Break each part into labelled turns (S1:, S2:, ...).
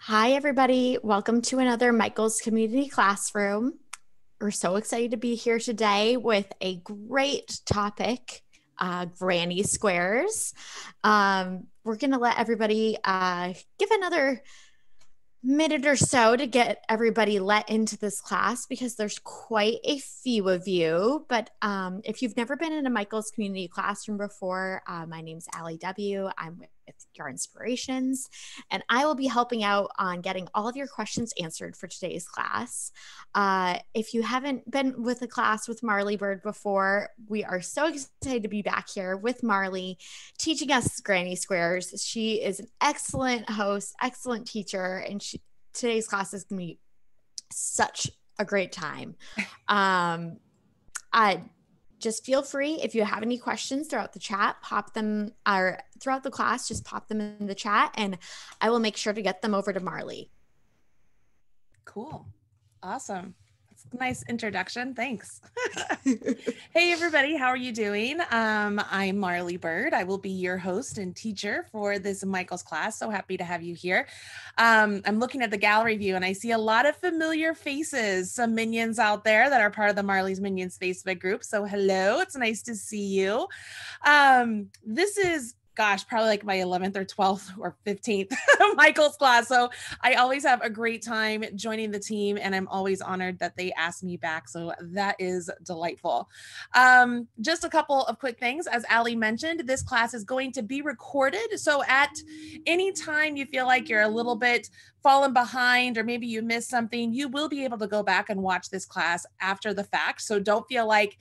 S1: Hi, everybody. Welcome to another Michael's Community Classroom. We're so excited to be here today with a great topic, granny squares. We're going to let everybody give another minute or so to get everybody let into this class because there's quite a few of you. But if you've never been in a Michael's Community Classroom before, my name's Allie W. I'm with Your Inspirations, and I will be helping out on getting all of your questions answered for today's class. If you haven't been with a class with Marley Bird before, we are so excited to be back here with Marley teaching us granny squares. She is an excellent host, excellent teacher, and today's class is going to be such a great time. I just feel free if you have any questions throughout the chat, pop them, or throughout the class, just pop them in the chat and I will make sure to get them over to Marley.
S2: Cool. Awesome. That's a nice introduction. Thanks. Hey, everybody. How are you doing? I'm Marley Bird. I will be your host and teacher for this Michael's class. So happy to have you here. I'm looking at the gallery view and I see a lot of familiar faces, some minions out there that are part of the Marley's Minions Facebook group. So hello, it's nice to see you. This is probably like my 11th or 12th or 15th Michael's class. So I always have a great time joining the team and I'm always honored that they asked me back. So that is delightful. Just a couple of quick things. As Allie mentioned, this class is going to be recorded. So at any time you feel like you're a little bit fallen behind or maybe you missed something, you will be able to go back and watch this class after the fact. So don't feel like,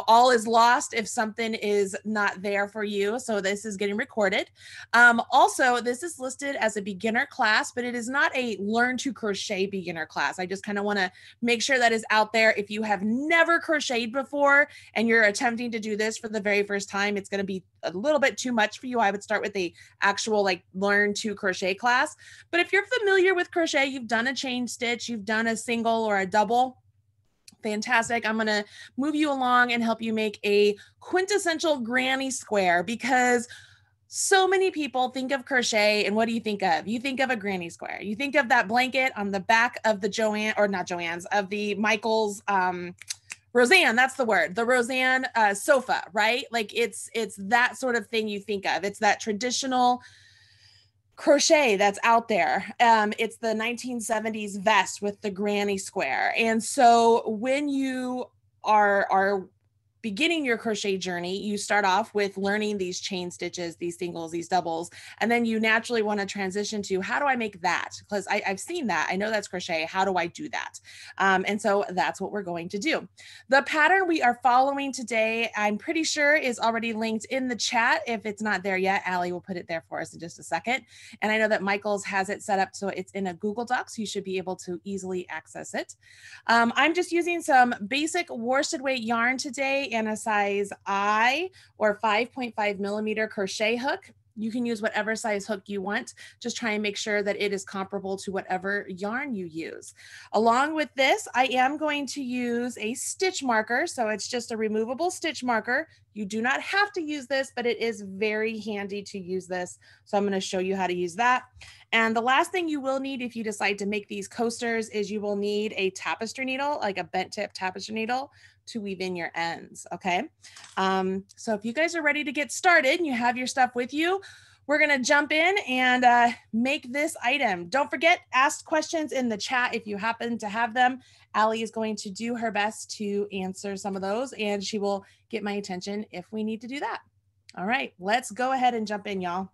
S2: all is lost if something is not there for you. So this is getting recorded. Also, this is listed as a beginner class, but it is not a learn to crochet beginner class. I just kind of want to make sure that is out there. If you have never crocheted before and you're attempting to do this for the very first time, it's going to be a little bit too much for you. I would start with the actual learn to crochet class. But if you're familiar with crochet, you've done a chain stitch, you've done a single or a double, fantastic. I'm going to move you along and help you make a quintessential granny square because so many people think of crochet and what do you think of? You think of a granny square. You think of that blanket on the back of the of the Michael's, Roseanne, that's the word, the Roseanne sofa, right? Like it's that sort of thing you think of. It's that traditional crochet that's out there. It's the 1970s vest with the granny square. And so when you are beginning your crochet journey, you start off with learning these chain stitches, these singles, these doubles, and then you naturally want to transition to how do I make that? Because I've seen that. I know that's crochet. How do I do that? And so that's what we're going to do. The pattern we are following today, I'm pretty sure is already linked in the chat. If it's not there yet, Allie will put it there for us in just a second. And I know that Michael's has it set up so it's in a Google Doc, so you should be able to easily access it. I'm just using some basic worsted weight yarn today and a size I or 5.5 millimeter crochet hook. You can use whatever size hook you want. Just try and make sure that it is comparable to whatever yarn you use. Along with this, I am going to use a stitch marker. So it's just a removable stitch marker. You do not have to use this, but it is very handy to use this. So I'm going to show you how to use that. And the last thing you will need if you decide to make these coasters is you will need a tapestry needle, like a bent tip tapestry needle, to weave in your ends, okay? So if you guys are ready to get started and you have your stuff with you, we're gonna jump in and make this item. Don't forget, ask questions in the chat if you happen to have them. Allie is going to do her best to answer some of those and she will get my attention if we need to do that. All right, let's go ahead and jump in, y'all.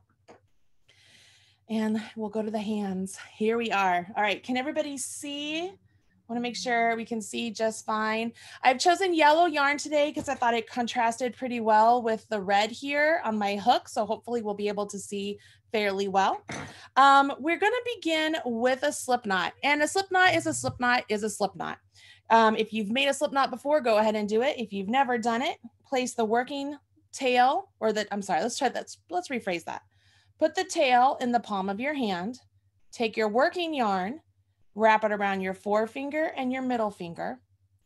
S2: And we'll go to the hands. Here we are. All right, can everybody see? Want to make sure we can see just fine. I've chosen yellow yarn today because I thought it contrasted pretty well with the red here on my hook. So hopefully we'll be able to see fairly well. We're going to begin with a slip knot, and a slip knot is a slip knot is a slip knot. If you've made a slip knot before, go ahead and do it. If you've never done it, place the working tail let's rephrase that. Put the tail in the palm of your hand, take your working yarn, wrap it around your forefinger and your middle finger.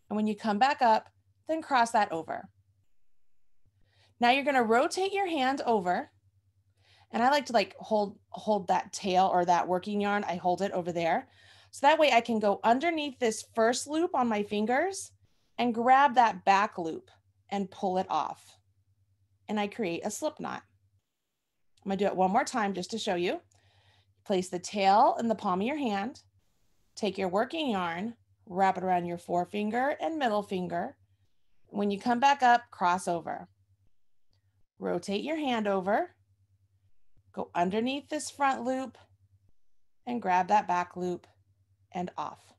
S2: And when you come back up, then cross that over. Now you're going to rotate your hand over And I like to like hold that tail or that working yarn. I hold it over there. So that way I can go underneath this first loop on my fingers and grab that back loop and pull it off. And I create a slip knot. I'm gonna do it one more time just to show you. Place the tail in the palm of your hand, take your working yarn, wrap it around your forefinger and middle finger. When you come back up, cross over. Rotate your hand over, go underneath this front loop and grab that back loop and off.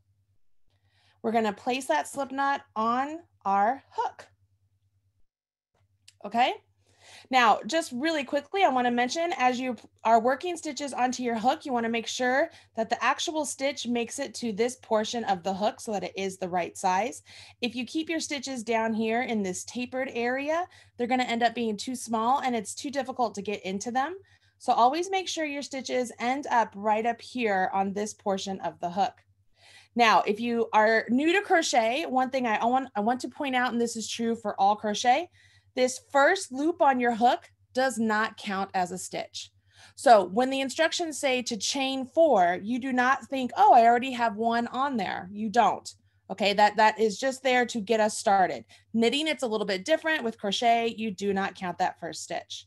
S2: We're going to place that slip knot on our hook. Okay? Now, just really quickly, I want to mention as you are working stitches onto your hook, you want to make sure that the actual stitch makes it to this portion of the hook so that it is the right size. If you keep your stitches down here in this tapered area, they're going to end up being too small and it's too difficult to get into them. So always make sure your stitches end up right up here on this portion of the hook. Now, if you are new to crochet, one thing I want to point out, and this is true for all crochet, this first loop on your hook does not count as a stitch. So when the instructions say to chain 4, you do not think, oh, I already have one on there. You don't. Okay, that is just there to get us started. Knitting, it's a little bit different. With crochet, you do not count that first stitch.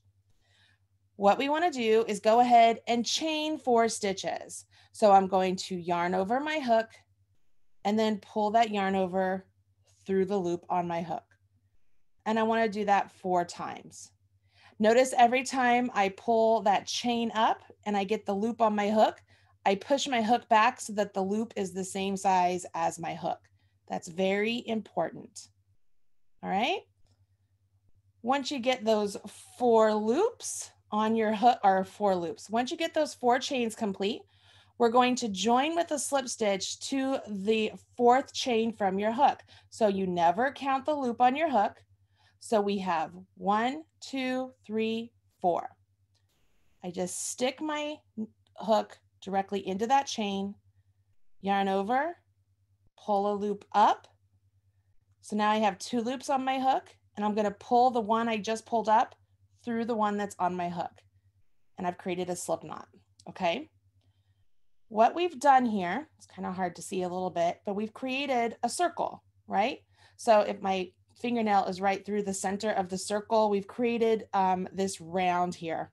S2: What we want to do is go ahead and chain 4 stitches. So I'm going to yarn over my hook and then pull that yarn over through the loop on my hook. And I want to do that 4 times. Notice every time I pull that chain up and I get the loop on my hook, I push my hook back so that the loop is the same size as my hook. That's very important. All right. Once you get those 4 loops on your hook, or 4 loops, once you get those 4 chains complete, we're going to join with a slip stitch to the 4th chain from your hook. So you never count the loop on your hook. So we have 1, 2, 3, 4. I just stick my hook directly into that chain, yarn over, pull a loop up. So now I have 2 loops on my hook, and I'm going to pull the one I just pulled up through the one that's on my hook. And I've created a slip knot. Okay. What we've done here, it's kind of hard to see a little bit, but we've created a circle, right? So if my fingernail is right through the center of the circle, we've created this round here.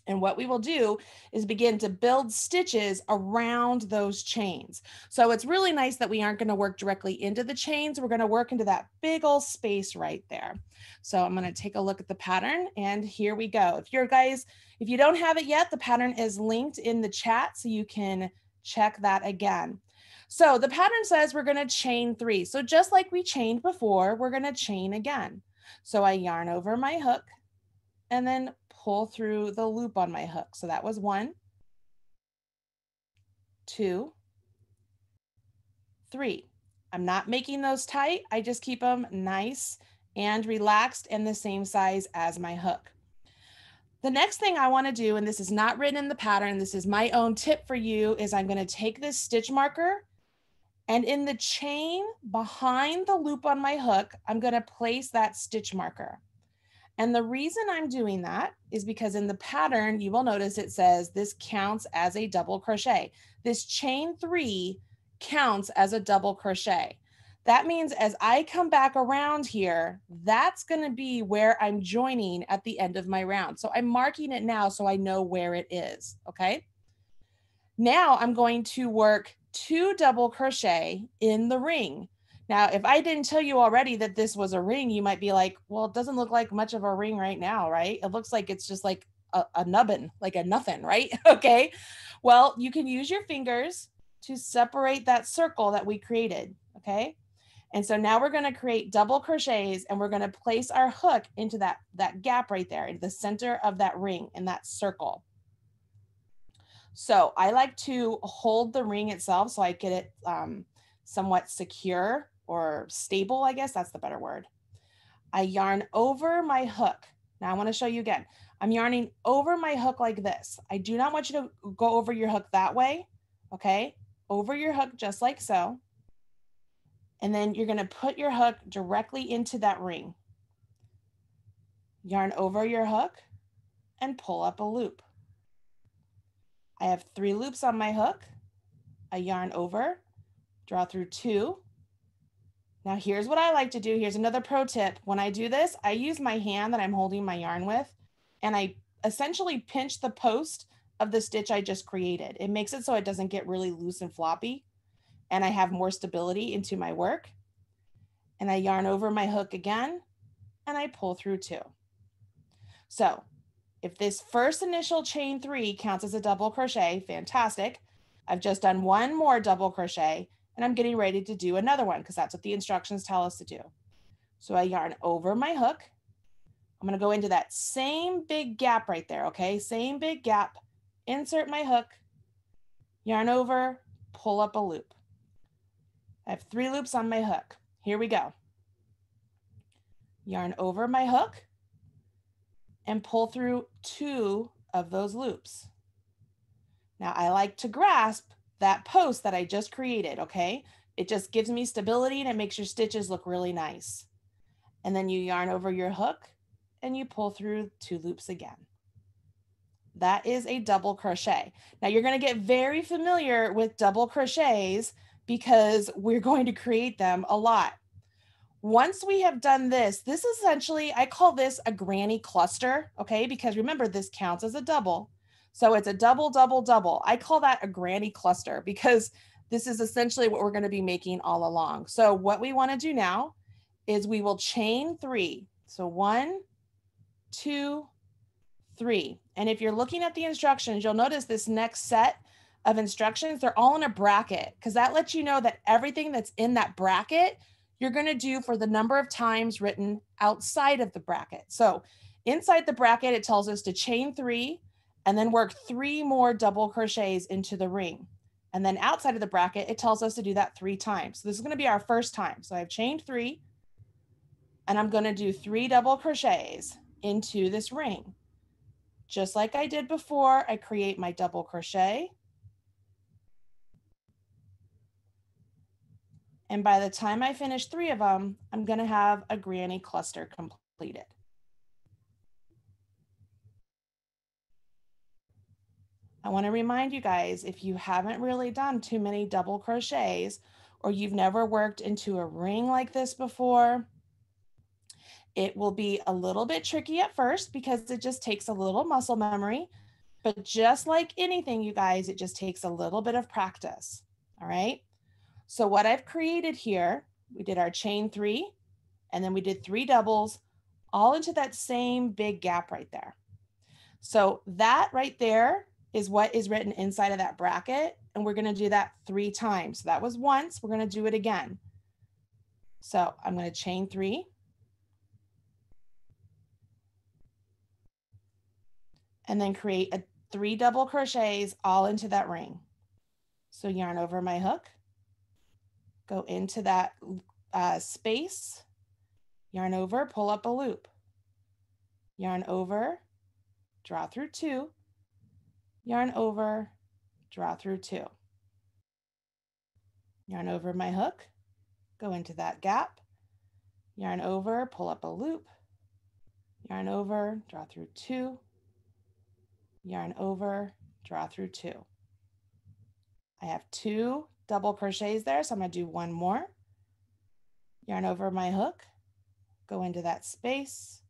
S2: And what we will do is begin to build stitches around those chains. So it's really nice that we aren't going to work directly into the chains. We're going to work into that big old space right there. So I'm going to take a look at the pattern, and here we go. If you don't have it yet, the pattern is linked in the chat so you can check that again. So the pattern says we're going to chain 3. So just like we chained before, we're going to chain again. So I yarn over my hook and then pull through the loop on my hook. So that was 1, 2, 3. I'm not making those tight. I just keep them nice and relaxed and the same size as my hook. The next thing I want to do, and this is not written in the pattern, this is my own tip for you, is I'm going to take this stitch marker, and in the chain behind the loop on my hook, I'm going to place that stitch marker. And the reason I'm doing that is because in the pattern, you will notice it says this counts as a double crochet. This chain 3 counts as a double crochet. That means as I come back around here, that's going to be where I'm joining at the end of my round. So I'm marking it now so I know where it is. Okay. Now I'm going to work 2 double crochet in the ring. Now, if I didn't tell you already that this was a ring, you might be like, well, it doesn't look like much of a ring right now, right? It looks like it's just like a nubbin, like a nothing, right? Okay. Well, you can use your fingers to separate that circle that we created. Okay. And so now we're going to create double crochets, and we're going to place our hook into that gap right there, into the center of that ring in that circle. So I like to hold the ring itself so I get it somewhat secure or stable, I guess that's the better word. I yarn over my hook. Now I want to show you again. I'm yarning over my hook like this. I do not want you to go over your hook that way. Okay. Over your hook, just like so. And then you're going to put your hook directly into that ring. Yarn over your hook and pull up a loop. I have 3 loops on my hook. I yarn over, draw through 2. Now here's what I like to do. Here's another pro tip. When I do this, I use my hand that I'm holding my yarn with, and I essentially pinch the post of the stitch I just created. It makes it so it doesn't get really loose and floppy, and I have more stability into my work. And I yarn over my hook again, and I pull through 2. So if this first initial chain 3 counts as a double crochet, fantastic. I've just done one more double crochet, and I'm getting ready to do another one because that's what the instructions tell us to do. So I yarn over my hook. I'm going to go into that same big gap right there, okay? Same big gap, insert my hook, yarn over, pull up a loop. I have 3 loops on my hook. Here we go. Yarn over my hook and pull through 2 of those loops. Now I like to grasp that post that I just created, okay? It just gives me stability and it makes your stitches look really nice. And then you yarn over your hook and you pull through 2 loops again. That is a double crochet. Now you're going to get very familiar with double crochets because we're going to create them a lot. Once we have done this, this is essentially, I call this a granny cluster, okay? Because remember, this counts as a double. So it's a double, double, double. I call that a granny cluster because this is essentially what we're going to be making all along. So what we want to do now is we will chain 3. So 1, 2, 3. And if you're looking at the instructions, you'll notice this next set of instructions, they're all in a bracket because that lets you know that everything that's in that bracket you're going to do for the number of times written outside of the bracket. So inside the bracket, it tells us to chain 3 and then work 3 more double crochets into the ring. And then outside of the bracket, it tells us to do that 3 times. So this is going to be our first time. So I've chained 3 and I'm going to do 3 double crochets into this ring. Just like I did before, I create my double crochet. And by the time I finish 3 of them, I'm going to have a granny cluster completed. I want to remind you guys, if you haven't really done too many double crochets or you've never worked into a ring like this before, it will be a little bit tricky at first because it just takes a little muscle memory. But just like anything, you guys, it just takes a little bit of practice. All right. So what I've created here, we did our chain 3, and then we did 3 doubles all into that same big gap right there. So that right there is what is written inside of that bracket. And we're going to do that 3 times. So that was once, we're going to do it again. So I'm going to chain 3. And then create 3 double crochets all into that ring. So yarn over my hook, go into that space, yarn over, pull up a loop, yarn over, draw through 2, yarn over, draw through 2, yarn over my hook, go into that gap, yarn over, pull up a loop, yarn over, draw through 2, yarn over, draw through 2. I have 2 double crochets there, so I'm going to do 1 more. Yarn over my hook, go into that space,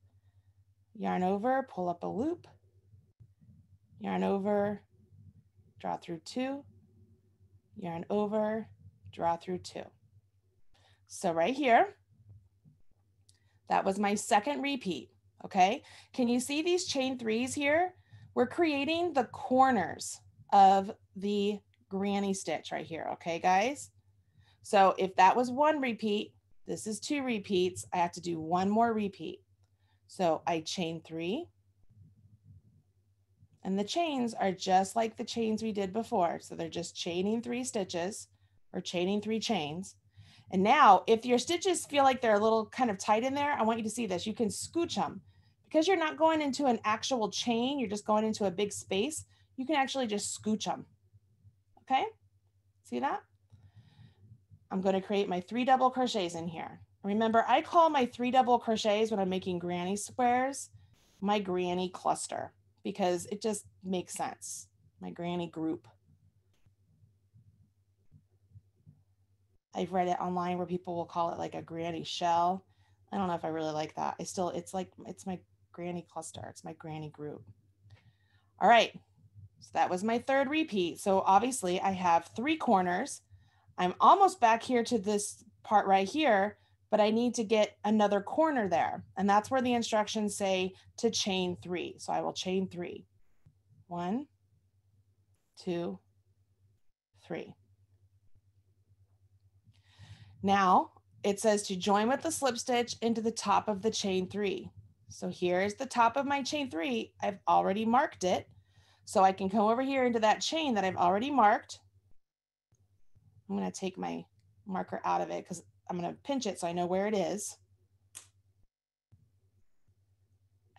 S2: yarn over, pull up a loop, yarn over, draw through 2, yarn over, draw through 2. So right here, that was my second repeat, okay? Can you see these chain 3s here? We're creating the corners of the granny stitch right here, okay, guys? So if that was 1 repeat, this is 2 repeats, I have to do 1 more repeat. So I chain 3, and the chains are just like the chains we did before. So they're just chaining 3 stitches or chaining 3 chains. And now if your stitches feel like they're a little kind of tight in there, I want you to see this. You can scooch them. Because you're not going into an actual chain, you're just going into a big space, you can actually just scooch them. Okay? See that? I'm going to create my 3 double crochets in here. Remember, I call my 3 double crochets when I'm making granny squares my granny cluster. because it just makes sense. My granny group. I've read it online where people will call it like a granny shell. I don't know if I really like that. It's my granny cluster. It's my granny group. All right. So that was my third repeat. So obviously I have 3 corners. I'm almost back here to this part right here, but I need to get another corner there. And that's where the instructions say to chain 3. So I will chain 3. 1, 2, 3. Now it says to join with the slip stitch into the top of the chain 3. So here's the top of my chain 3. I've already marked it. So I can come over here into that chain that I've already marked. I'm going to take my marker out of it because I'm going to pinch it so I know where it is.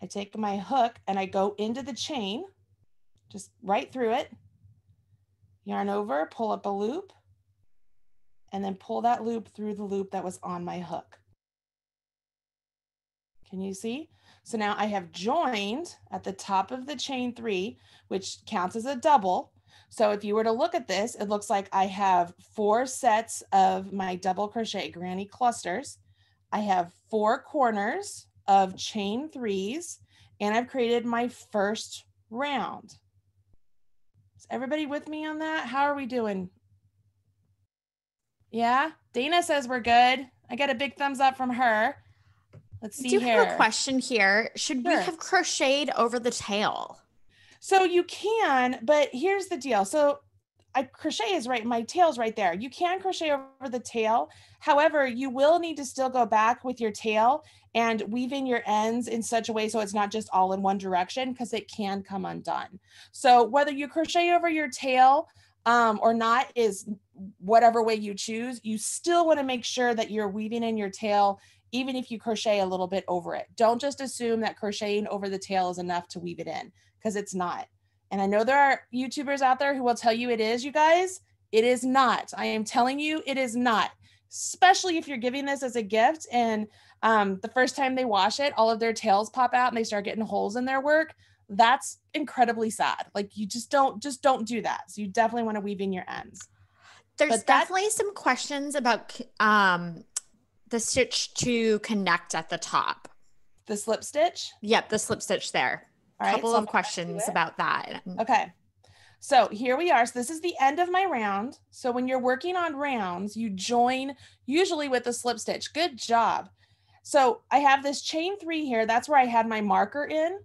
S2: I take my hook and I go into the chain, just right through it, yarn over, pull up a loop, and then pull that loop through the loop that was on my hook. Can you see? So now I have joined at the top of the chain 3, which counts as a double. So if you were to look at this, it looks like I have 4 sets of my double crochet granny clusters. I have 4 corners of chain 3s, and I've created my first round. Is everybody with me on that? How are we doing? Yeah, Dana says we're good. I got a big thumbs up from her. Let's see here.
S1: I do have a question here. Should we have crocheted over the tail?
S2: So you can, but here's the deal. So crochet is right, my tail's right there. You can crochet over the tail. However, you will need to still go back with your tail and weave in your ends in such a way so it's not just all in one direction, because it can come undone. So whether you crochet over your tail or not is whatever way you choose, you still want to make sure that you're weaving in your tail, even if you crochet a little bit over it. Don't just assume that crocheting over the tail is enough to weave it in, because it's not. And I know there are YouTubers out there who will tell you it is, you guys. It is not. I am telling you, it is not. Especially if you're giving this as a gift and the first time they wash it, all of their tails pop out and they start getting holes in their work. That's incredibly sad. Like, you just don't do that. So you definitely want to weave in your ends.
S1: There's definitely some questions about the stitch to connect at the top.
S2: The slip stitch?
S1: Yep, the slip stitch there. A couple of questions about that.
S2: Okay. So here we are. So this is the end of my round. So when you're working on rounds, you join usually with a slip stitch. Good job. So I have this chain 3 here. That's where I had my marker in.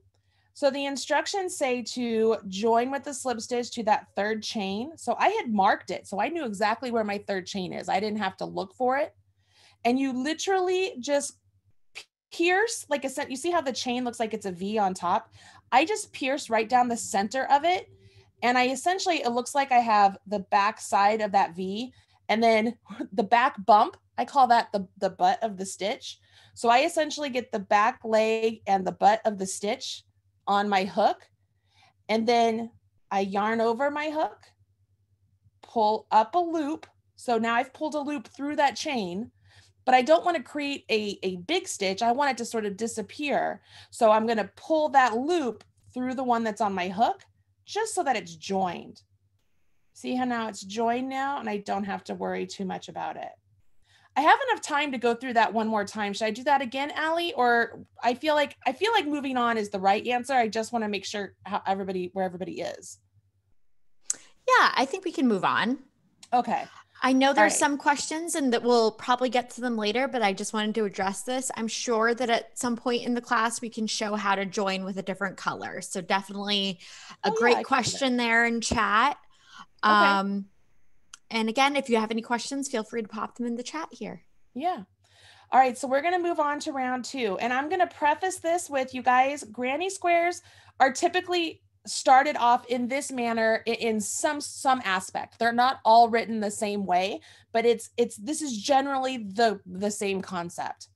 S2: So the instructions say to join with the slip stitch to that 3rd chain. So I had marked it. So I knew exactly where my 3rd chain is. I didn't have to look for it. And you literally just pierce like a set. You see how the chain looks like it's a V on top? I just pierced right down the center of it. And I essentially, it looks like I have the back side of that V and then the back bump. I call that the butt of the stitch. So I essentially get the back leg and the butt of the stitch on my hook. And then I yarn over my hook, pull up a loop. So now I've pulled a loop through that chain, but I don't want to create a big stitch. I want it to sort of disappear. So I'm going to pull that loop through the one that's on my hook, just so that it's joined. See how now it's joined now, and I don't have to worry too much about it. I have enough time to go through that one more time. Should I do that again, Allie? Or I feel like moving on is the right answer. I just want to make sure where everybody is.
S1: Yeah, I think we can move on.
S2: Okay.
S1: I know there's some questions and that we'll probably get to them later, but I just wanted to address this. I'm sure that at some point in the class, we can show how to join with a different color. So definitely a great question there in chat. Okay. And again, if you have any questions, feel free to pop them in the chat here.
S2: Yeah. All right. So we're going to move on to round 2. And I'm going to preface this with, you guys, granny squares are typically started off in this manner in some aspect. They're not all written the same way, but this is generally the same concept.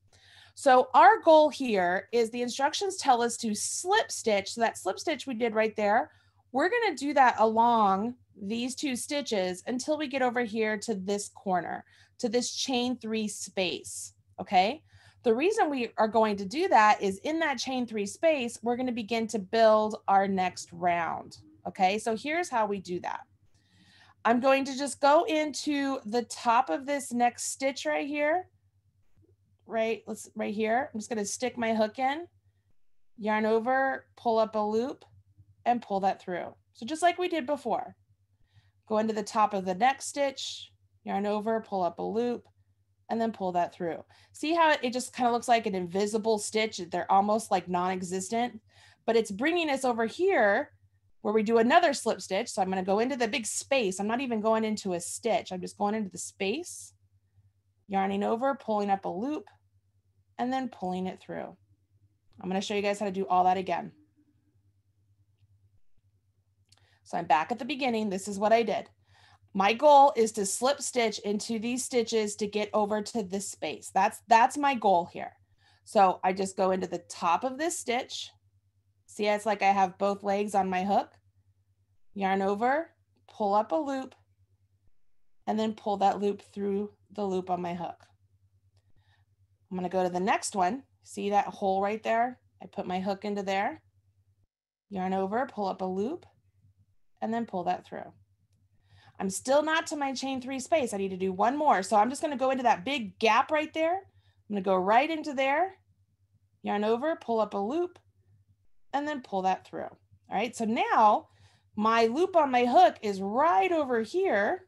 S2: So our goal here is the instructions tell us to slip stitch. So that slip stitch we did right there, we're going to do that along these 2 stitches until we get over here to this corner, to this chain 3 space. Okay. The reason we are going to do that is in that chain 3 space, we're going to begin to build our next round. Okay, so here's how we do that. I'm going to just go into the top of this next stitch right here. Right here. I'm just going to stick my hook in, yarn over, pull up a loop, and pull that through. So just like we did before, go into the top of the next stitch, yarn over, pull up a loop, and then pull that through. See how it just kind of looks like an invisible stitch? They're almost like non-existent, but it's bringing us over here where we do another slip stitch. So I'm going to go into the big space. I'm not even going into a stitch. I'm just going into the space, yarning over, pulling up a loop, and then pulling it through. I'm going to show you guys how to do all that again. So I'm back at the beginning. This is what I did. My goal is to slip stitch into these stitches to get over to this space. That's my goal here. So I just go into the top of this stitch. See, it's like I have both legs on my hook. Yarn over, pull up a loop, and then pull that loop through the loop on my hook. I'm going to go to the next one. See that hole right there? I put my hook into there. Yarn over, pull up a loop, and then pull that through. I'm still not to my chain 3 space. I need to do one more. So I'm just going to go into that big gap right there. I'm going to go right into there, yarn over, pull up a loop, and then pull that through. All right, so now my loop on my hook is right over here,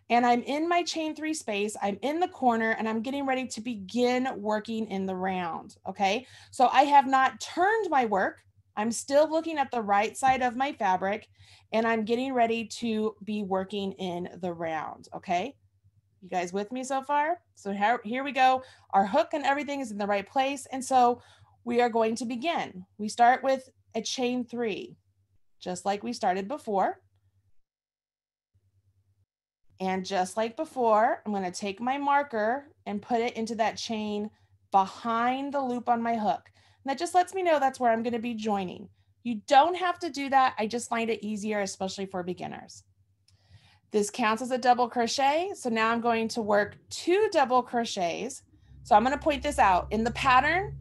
S2: and I'm in my chain 3 space. I'm in the corner, and I'm getting ready to begin working in the round. Okay, so I have not turned my work. I'm still looking at the right side of my fabric, and I'm getting ready to be working in the round. Okay, you guys with me so far? So here we go. Our hook and everything is in the right place, and so we are going to begin. We start with a chain 3, just like we started before. And just like before, I'm going to take my marker and put it into that chain behind the loop on my hook. And that just lets me know that's where I'm going to be joining. You don't have to do that. I just find it easier, especially for beginners. This counts as a double crochet. So now I'm going to work 2 double crochets. So I'm going to point this out. In the pattern,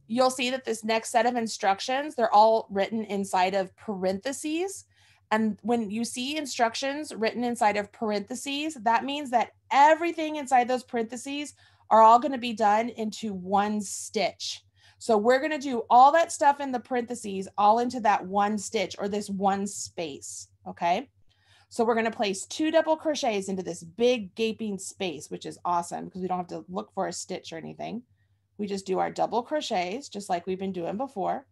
S2: you'll see that this next set of instructions, they're all written inside of parentheses. And when you see instructions written inside of parentheses, that means that everything inside those parentheses are all going to be done into one stitch. So we're going to do all that stuff in the parentheses all into that one stitch or this one space. Okay. So we're going to place 2 double crochets into this big gaping space, which is awesome because we don't have to look for a stitch or anything. We just do our double crochets just like we've been doing before.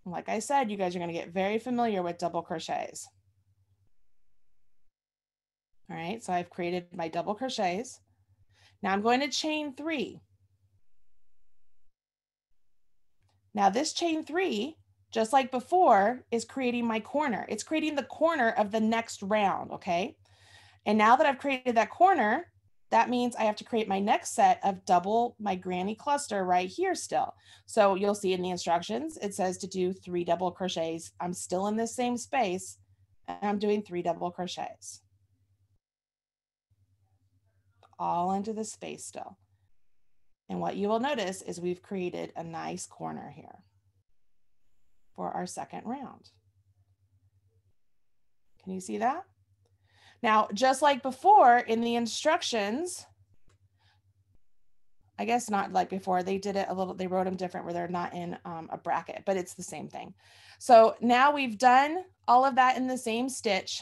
S2: And like I said, you guys are going to get very familiar with double crochets. All right, so I've created my double crochets. Now I'm going to chain 3. Now this chain 3, just like before, is creating my corner. It's creating the corner of the next round, okay? And now that I've created that corner, that means I have to create my next set of double my granny cluster right here still. So you'll see in the instructions, it says to do 3 double crochets. I'm still in this same space and I'm doing 3 double crochets. All into the space still. And what you will notice is we've created a nice corner here for our second round. Can you see that? Now, just like before in the instructions, I guess not like before, they did it a little, they wrote them different where they're not in a bracket, but it's the same thing. So now we've done all of that in the same stitch.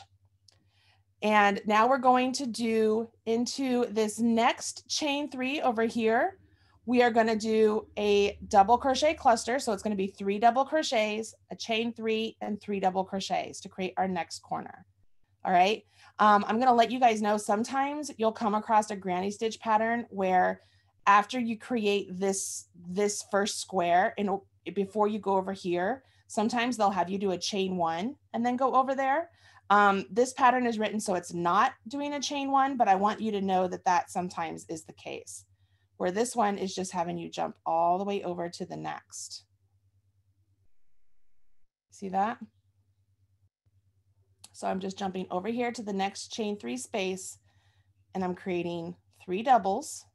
S2: And now we're going to do into this next chain 3 over here. We are going to do a double crochet cluster. So it's going to be 3 double crochets, a chain 3, and 3 double crochets to create our next corner. All right. I'm going to let you guys know sometimes you'll come across a granny stitch pattern where after you create this first square and before you go over here, sometimes they'll have you do a chain 1 and then go over there. This pattern is written so it's not doing a chain 1, but I want you to know that that sometimes is the case, where this one is just having you jump all the way over to the next. See that? So I'm just jumping over here to the next chain 3 space and I'm creating 3 doubles.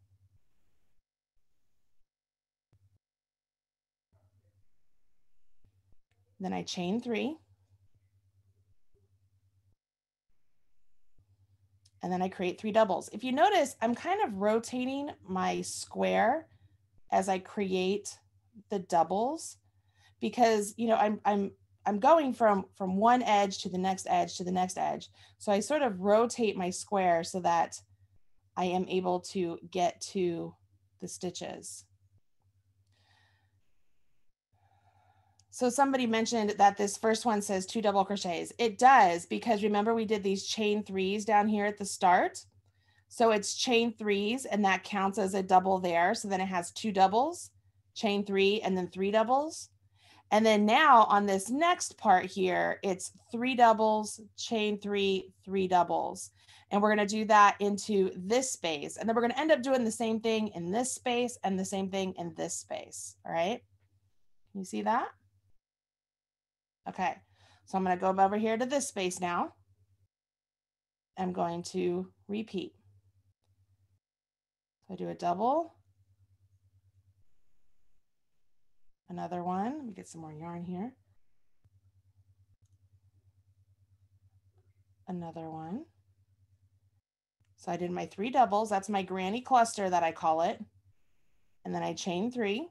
S2: Then I chain 3. And then I create 3 doubles. If you notice, I'm kind of rotating my square as I create the doubles because, you know, I'm going from one edge to the next edge to the next edge. So I sort of rotate my square so that I am able to get to the stitches. So somebody mentioned that this first one says 2 double crochets. It does, because remember we did these chain 3s down here at the start. So it's chain 3s and that counts as a double there. So then it has 2 doubles, chain 3, and then 3 doubles. And then now on this next part here, it's 3 doubles, chain 3, 3 doubles. And we're going to do that into this space. And then we're going to end up doing the same thing in this space and the same thing in this space. All right. Can you see that? Okay. So I'm going to go over here to this space now. I'm going to repeat. So I do a double, another one. Let me get some more yarn here. Another one. So I did my 3 doubles. That's my granny cluster that I call it. And then I chain 3.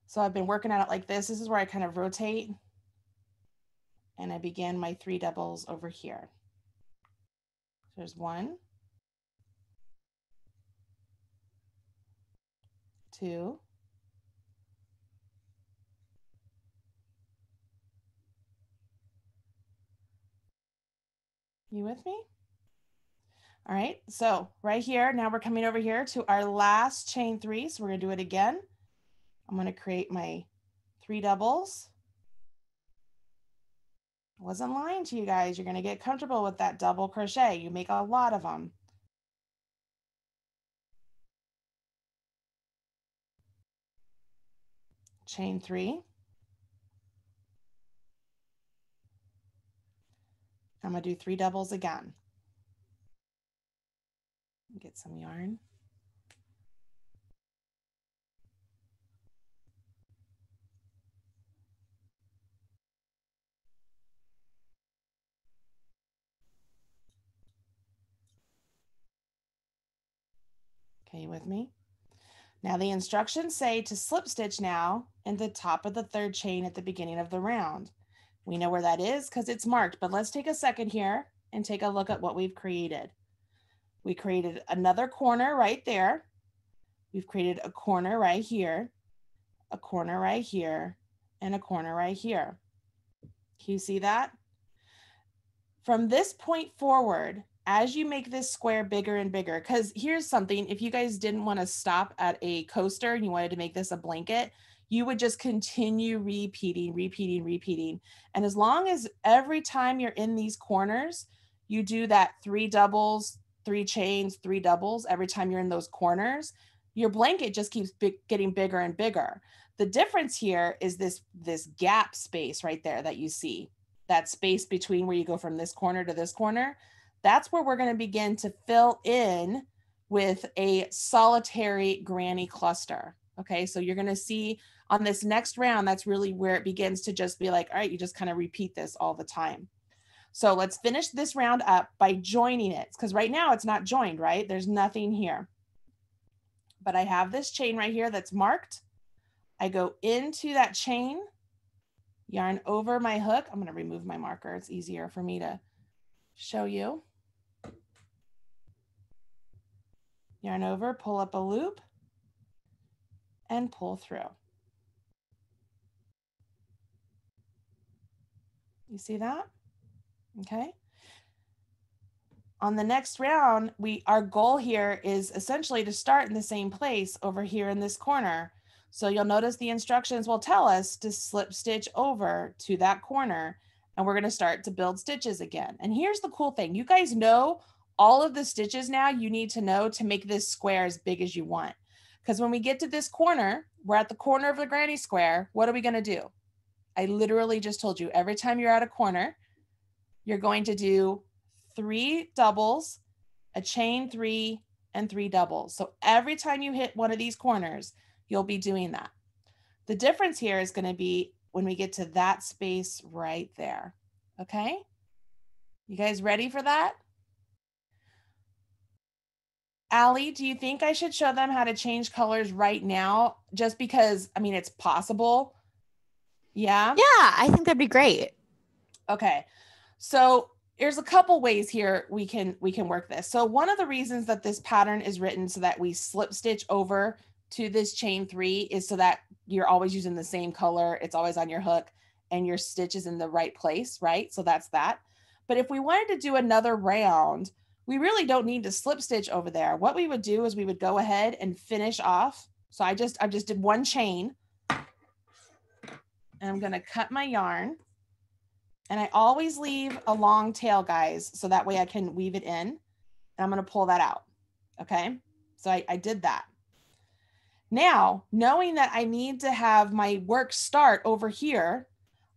S2: So I've been working at it like this. This is where I kind of rotate. And I begin my 3 doubles over here. So there's 1, 2, you with me? All right, so right here, now we're coming over here to our last chain 3. So we're going to do it again. I'm going to create my 3 doubles. I wasn't lying to you guys. You're going to get comfortable with that double crochet. You make a lot of them. Chain 3. I'm going to do 3 doubles again. Get some yarn. Okay, you with me? Now the instructions say to slip stitch now in the top of the 3rd chain at the beginning of the round. We know where that is because it's marked, but let's take a second here and take a look at what we've created. We created another corner right there. We've created a corner right here, a corner right here, and a corner right here. Can you see that? From this point forward, as you make this square bigger and bigger, because here's something, if you guys didn't want to stop at a coaster and you wanted to make this a blanket, you would just continue repeating. And as long as every time you're in these corners, you do that 3 doubles, 3 chains, 3 doubles, every time you're in those corners, your blanket just keeps getting bigger and bigger. The difference here is this gap space right there that you see. That space between where you go from this corner to this corner, that's where we're going to begin to fill in with a solitary granny cluster. Okay, so you're going to see on this next round, that's really where it begins to just be like, all right, you just kind of repeat this all the time. So let's finish this round up by joining it, because right now it's not joined, right? There's nothing here. But I have this chain right here that's marked. I go into that chain, yarn over my hook. I'm going to remove my marker. It's easier for me to show you. Yarn over, pull up a loop, and pull through. You see that? Okay. On the next round, our goal here is essentially to start in the same place over here in this corner. So you'll notice the instructions will tell us to slip stitch over to that corner, and we're going to start to build stitches again. And here's the cool thing. You guys know all of the stitches now you need to know to make this square as big as you want. Because when we get to this corner, we're at the corner of the granny square. What are we going to do? I literally just told you, every time you're at a corner, you're going to do 3 doubles, a chain 3, and 3 doubles. So every time you hit one of these corners, you'll be doing that. The difference here is going to be when we get to that space right there. Okay. You guys ready for that? Allie, do you think I should show them how to change colors right now? Just because, I mean, it's possible. Yeah.
S1: Yeah, I think that'd be great.
S2: Okay. So there's a couple ways here we can work this. So one of the reasons that this pattern is written so that we slip stitch over to this chain 3 is so that you're always using the same color. It's always on your hook and your stitch is in the right place, right? So that's that. But if we wanted to do another round, we really don't need to slip stitch over there. What we would do is we would go ahead and finish off. So I just did one chain and I'm going to cut my yarn. And I always leave a long tail, guys, so that way I can weave it in. And I'm going to pull that out. Okay. So I did that. Now, knowing that I need to have my work start over here,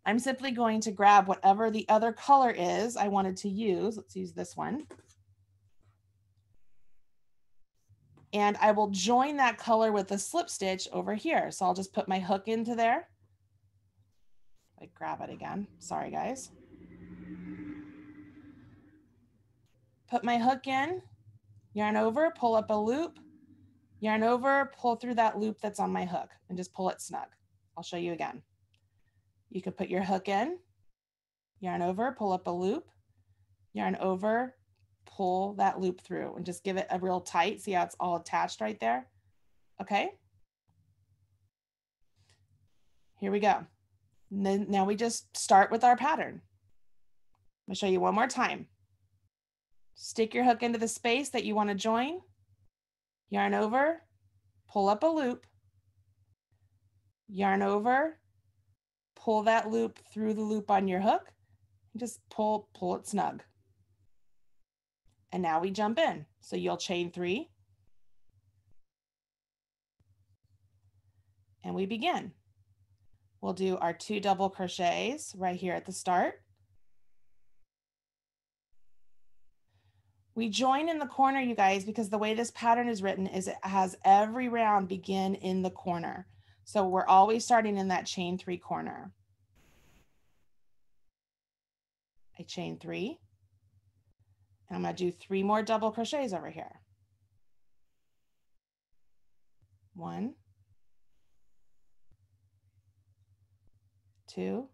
S2: I'm simply going to grab whatever the other color is I wanted to use. Let's use this one. And I will join that color with a slip stitch over here. So I'll just put my hook into there. I grab it again. Sorry, guys. Put my hook in, yarn over, pull up a loop, yarn over, pull through that loop that's on my hook and just pull it snug. I'll show you again. You could put your hook in, yarn over, pull up a loop, yarn over, pull that loop through and just give it a real tight. See how it's all attached right there? Okay. Here we go. And then now we just start with our pattern. I'm gonna show you one more time. Stick your hook into the space that you want to join, yarn over, pull up a loop, yarn over, pull that loop through the loop on your hook, and just pull it snug. And now we jump in. So you'll chain 3 and we begin. We'll do our 2 double crochets right here at the start. We join in the corner, you guys, because the way this pattern is written is it has every round begin in the corner. So we're always starting in that chain 3 corner. I chain 3, and I'm going to do 3 more double crochets over here. 1, 2,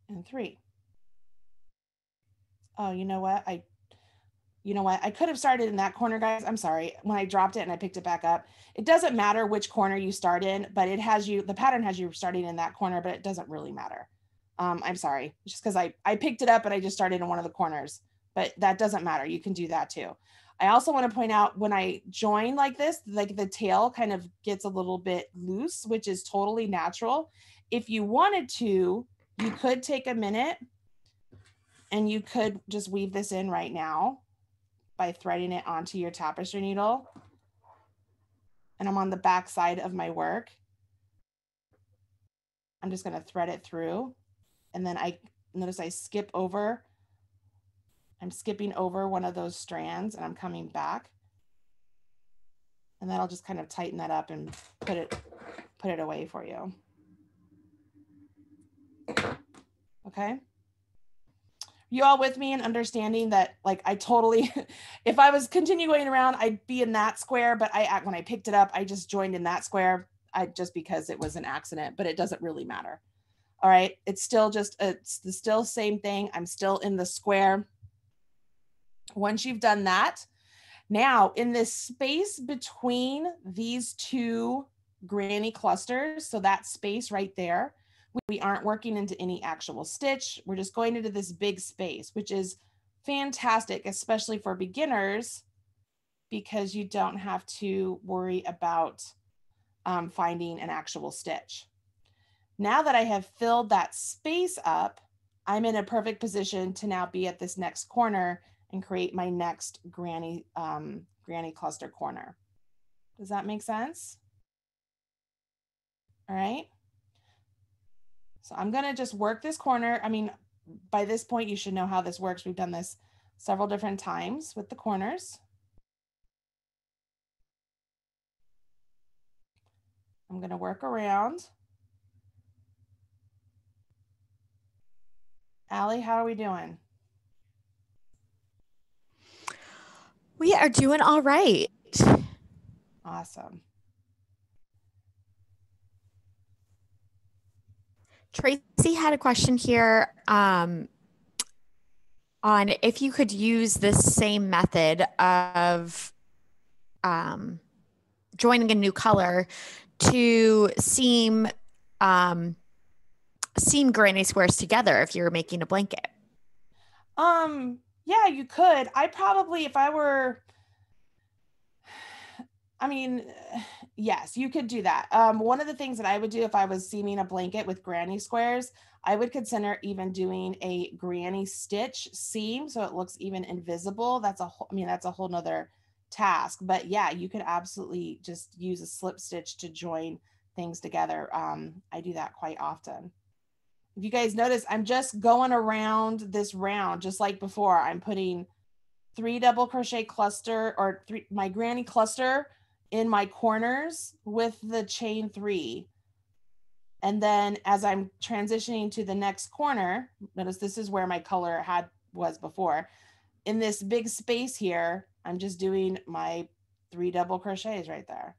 S2: and 3. Oh, you know what? I could have started in that corner, guys. I'm sorry. When I dropped it and I picked it back up, it doesn't matter which corner you start in, but it has you, the pattern has you starting in that corner, but it doesn't really matter. I'm sorry. It's just because I picked it up and I just started in one of the corners, but that doesn't matter. You can do that too. I also want to point out when I join like this, like the tail kind of gets a little bit loose, which is totally natural. If you wanted to, you could take a minute and you could just weave this in right now by threading it onto your tapestry needle. And I'm on the back side of my work. I'm just going to thread it through. And then I notice I skip over. I'm skipping over one of those strands and I'm coming back. And that'll just kind of tighten that up and put it away for you. Okay. You all with me in understanding that, like, I totally, if I was continuing around, I'd be in that square, but when I picked it up, I just joined in that square, just because it was an accident, but it doesn't really matter. All right. It's still it's the still same thing. I'm still in the square. Once you've done that, now in this space between these 2 granny clusters, so that space right there, we aren't working into any actual stitch. We're just going into this big space, which is fantastic, especially for beginners, because you don't have to worry about finding an actual stitch. Now that I have filled that space up, I'm in a perfect position to now be at this next corner and create my next granny cluster corner. Does that make sense? All right. So I'm going to just work this corner. I mean, by this point, you should know how this works. We've done this several different times with the corners. I'm going to work around. Allie, how are we doing?
S1: We are doing all right.
S2: Awesome.
S1: Tracy had a question here on if you could use this same method of joining a new color to seam granny squares together if you were making a blanket.
S2: Yeah, you could. I probably, if I were, yes, you could do that. One of the things that I would do if I was seaming a blanket with granny squares, I would consider even doing a granny stitch seam so it looks even invisible. That's a whole nother task. But yeah, you could absolutely just use a slip stitch to join things together. I do that quite often. If you guys notice, I'm just going around this round, just like before. I'm putting 3 double crochet cluster or my granny cluster in my corners with the chain 3. And then as I'm transitioning to the next corner, notice this is where my color was before. In this big space here, I'm just doing my 3 double crochets right there.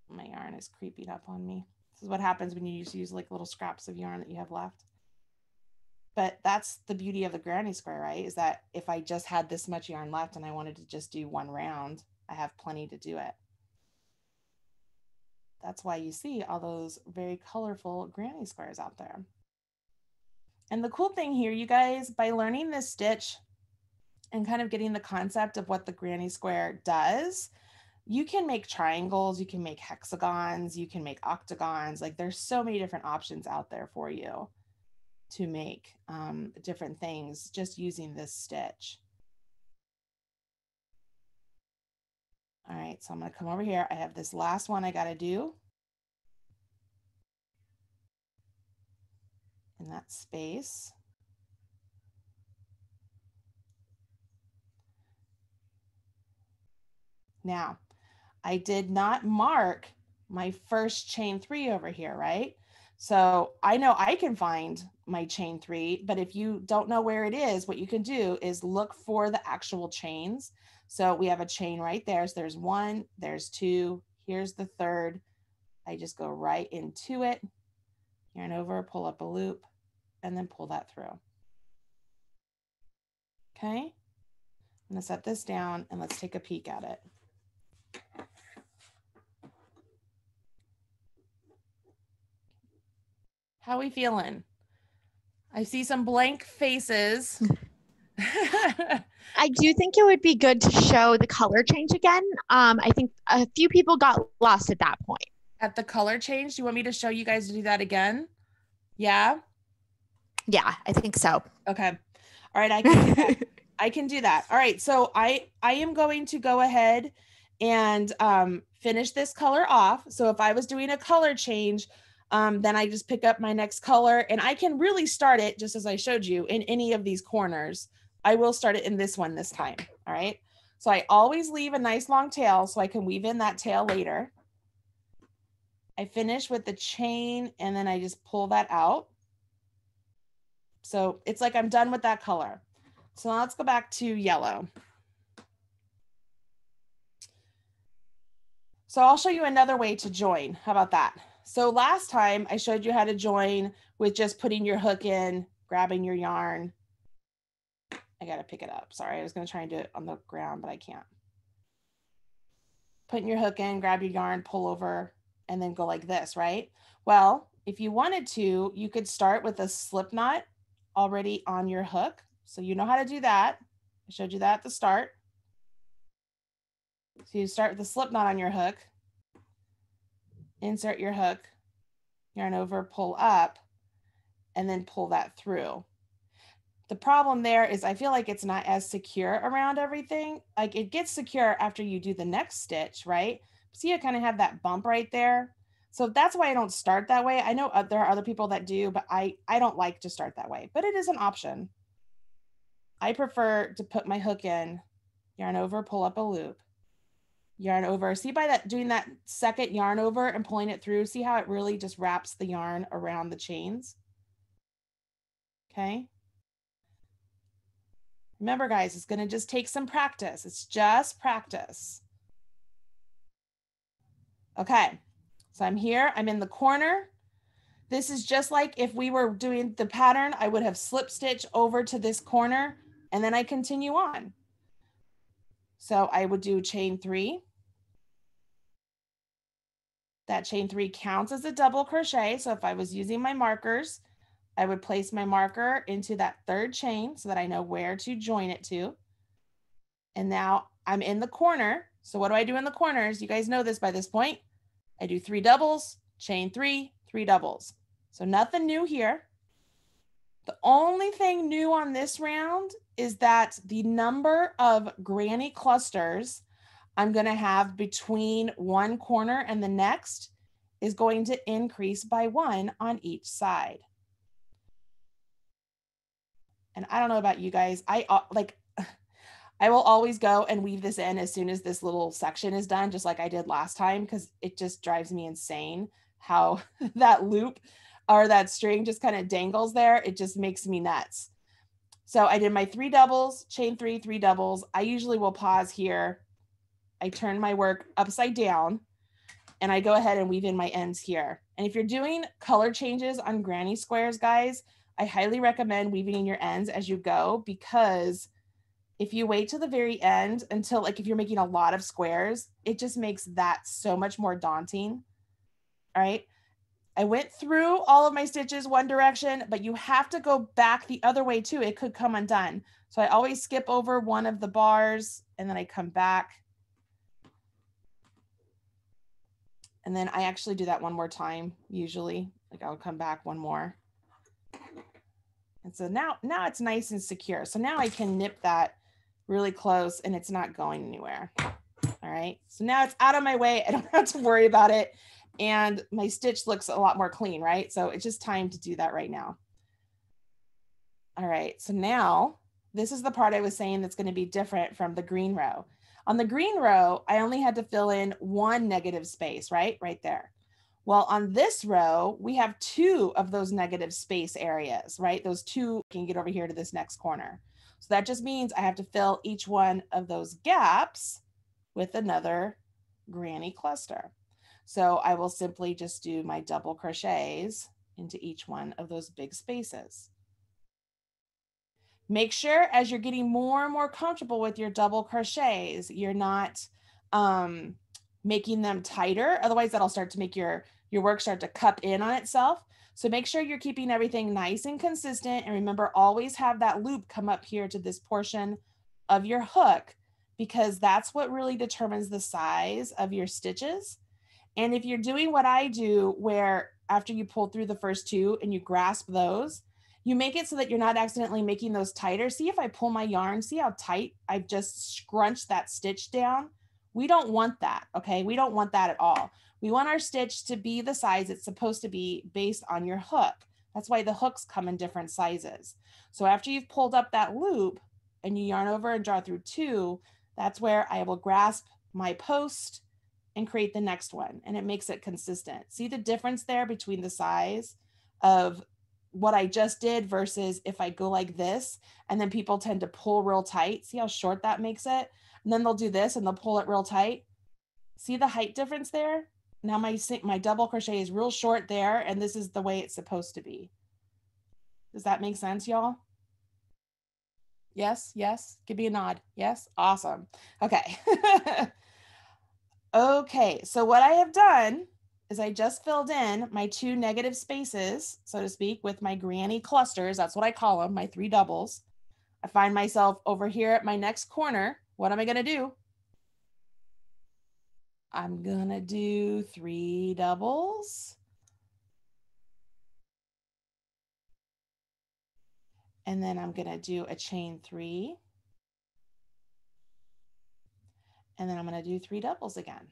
S2: My yarn is creeping up on me. This is what happens when you use like little scraps of yarn that you have left. But that's the beauty of the granny square, right? Is that if I just had this much yarn left and I wanted to just do one round, I have plenty to do it. That's why you see all those very colorful granny squares out there. And the cool thing here, you guys, by learning this stitch and kind of getting the concept of what the granny square does, you can make triangles, you can make hexagons, you can make octagons. Like there's so many different options out there for you to make different things just using this stitch. All right, so I'm going to come over here. I have this last one I got to do in that space. Now, I did not mark my first chain 3 over here, right? So I know I can find my chain 3, but if you don't know where it is, what you can do is look for the actual chains. So we have a chain right there. So there's 1, there's 2, here's the 3rd. I just go right into it, yarn over, pull up a loop, and then pull that through. Okay, I'm gonna set this down and let's take a peek at it. How are we feeling? I see some blank faces.
S1: I do think it would be good to show the color change again. I think a few people got lost at that point.
S2: At the color change, do you want me to show you guys to do that again? Yeah?
S1: Yeah, I think so.
S2: Okay. All right, I can do that. I can do that. All right, so I am going to go ahead and finish this color off. So if I was doing a color change, then I just pick up my next color and I can really start it just as I showed you in any of these corners. I will start it in this one this time. All right. So I always leave a nice long tail so I can weave in that tail later. I finish with the chain and then I just pull that out. So it's like I'm done with that color. So now let's go back to yellow. So I'll show you another way to join. How about that? So last time I showed you how to join with just putting your hook in, grabbing your yarn. I got to pick it up. Sorry, I was going to try and do it on the ground, but I can't. Putting your hook in, grab your yarn, pull over, and then go like this, right? Well, if you wanted to, you could start with a slip knot already on your hook. So you know how to do that. I showed you that at the start. So you start with a slip knot on your hook, insert your hook, yarn over, pull up, and then pull that through. The problem there is I feel like it's not as secure around everything. Like it gets secure after you do the next stitch, right? See, you kind of have that bump right there. So that's why I don't start that way. I know there are other people that do, but I don't like to start that way, but it is an option. I prefer to put my hook in, yarn over, pull up a loop, yarn over. See, by that, doing that second yarn over and pulling it through, see how it really just wraps the yarn around the chains? Okay. Remember, guys, it's going to just take some practice. It's just practice. Okay, so I'm here. I'm in the corner. This is just like if we were doing the pattern, I would have slip stitch over to this corner and then I continue on. So I would do chain 3. That chain 3 counts as a double crochet. So if I was using my markers, I would place my marker into that third chain so that I know where to join it to. And now I'm in the corner. So what do I do in the corners? You guys know this by this point. I do 3 doubles, chain 3, 3 doubles. So nothing new here. The only thing new on this round is that the number of granny clusters I'm going to have between one corner and the next is going to increase by 1 on each side. And I don't know about you guys. I will always go and weave this in as soon as this little section is done, just like I did last time, because it just drives me insane how that loop or that string just kind of dangles there. It just makes me nuts. So I did my 3 doubles, chain 3, 3 doubles. I usually will pause here. I turn my work upside down and I go ahead and weave in my ends here. And if you're doing color changes on granny squares, guys, I highly recommend weaving in your ends as you go, because if you wait till the very end until, like, if you're making a lot of squares, it just makes that so much more daunting. All right. I went through all of my stitches one direction, but you have to go back the other way too. It could come undone. So I always skip over one of the bars and then I come back. And then I actually do that one more time. Usually, like, I'll come back one more. And so now it's nice and secure. So now I can nip that really close and it's not going anywhere. All right. So now it's out of my way. I don't have to worry about it. And my stitch looks a lot more clean, right? So it's just time to do that right now. All right. So now this is the part I was saying that's going to be different from the green row. On the green row, I only had to fill in 1 negative space, right? Right there. Well, on this row, we have 2 of those negative space areas, right? Those 2 can get over here to this next corner. So that just means I have to fill each one of those gaps with another granny cluster. So I will simply just do my double crochets into each one of those big spaces. Make sure as you're getting more and more comfortable with your double crochets, you're not making them tighter. Otherwise, that'll start to make your work start to cup in on itself. So make sure you're keeping everything nice and consistent. And remember, always have that loop come up here to this portion of your hook, because that's what really determines the size of your stitches. And if you're doing what I do, where after you pull through the first 2 and you grasp those, you make it so that you're not accidentally making those tighter. See, if I pull my yarn, see how tight I've just scrunched that stitch down? We don't want that, okay? We don't want that at all. We want our stitch to be the size it's supposed to be based on your hook. That's why the hooks come in different sizes. So after you've pulled up that loop and you yarn over and draw through 2, that's where I will grasp my post and create the next one. And it makes it consistent. See the difference there between the size of what I just did versus if I go like this, and then people tend to pull real tight. See how short that makes it? And then they'll do this and they'll pull it real tight. See the height difference there? Now my double crochet is real short there, and this is the way it's supposed to be. Does that make sense, y'all? Yes, yes. Give me a nod. Yes, awesome. Okay. Okay, so what I have done is I just filled in my 2 negative spaces, so to speak, with my granny clusters. That's what I call them, my 3 doubles. I find myself over here at my next corner. What am I going to do? I'm going to do 3 doubles. And then I'm going to do a chain 3. And then I'm going to do 3 doubles again.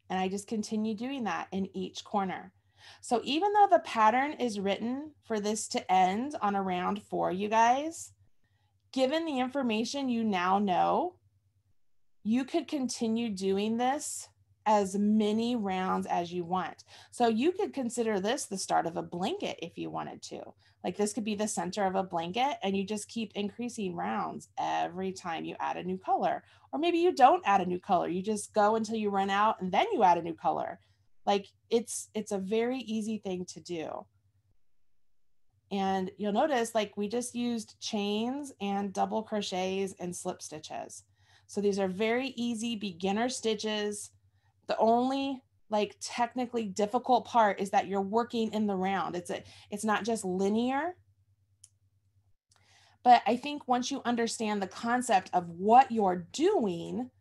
S2: And I just continue doing that in each corner. So even though the pattern is written for this to end on a round 4, you guys, given the information you now know, you could continue doing this as many rounds as you want. So you could consider this the start of a blanket if you wanted to. Like this could be the center of a blanket, and you just keep increasing rounds every time you add a new color. Or maybe you don't add a new color. You just go until you run out and then you add a new color. Like it's a very easy thing to do. And you'll notice like we just used chains and double crochets and slip stitches. So these are very easy beginner stitches. The only like technically difficult part is that you're working in the round. It's not just linear. But I think once you understand the concept of what you're doing,